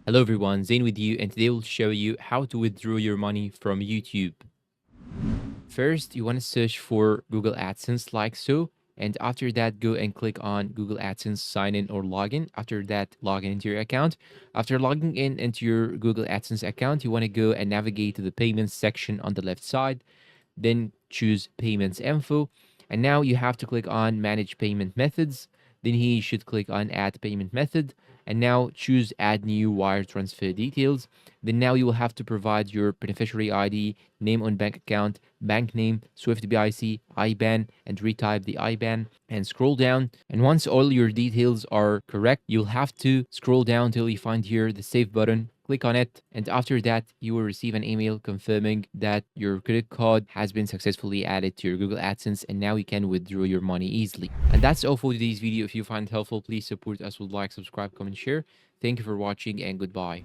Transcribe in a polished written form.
Hello everyone, Zain with you, and today we'll show you how to withdraw your money from YouTube. First, you want to search for Google AdSense like so, and after that, go and click on Google AdSense sign in or login. After that, log in into your account. After logging in into your Google AdSense account, you want to go and navigate to the payments section on the left side, then choose payments info, and now you have to click on manage payment methods. Then here you should click on add payment method, and now choose add new wire transfer details. Then now you will have to provide your beneficiary ID, name on bank account, bank name, Swift BIC, IBAN, and retype the IBAN and scroll down. And once all your details are correct, you'll have to scroll down till you find here the save button. Click on it, and after that, you will receive an email confirming that your credit card has been successfully added to your Google AdSense, and now you can withdraw your money easily. And that's all for today's video. If you find it helpful, please support us with like, subscribe, comment, share. Thank you for watching, and goodbye.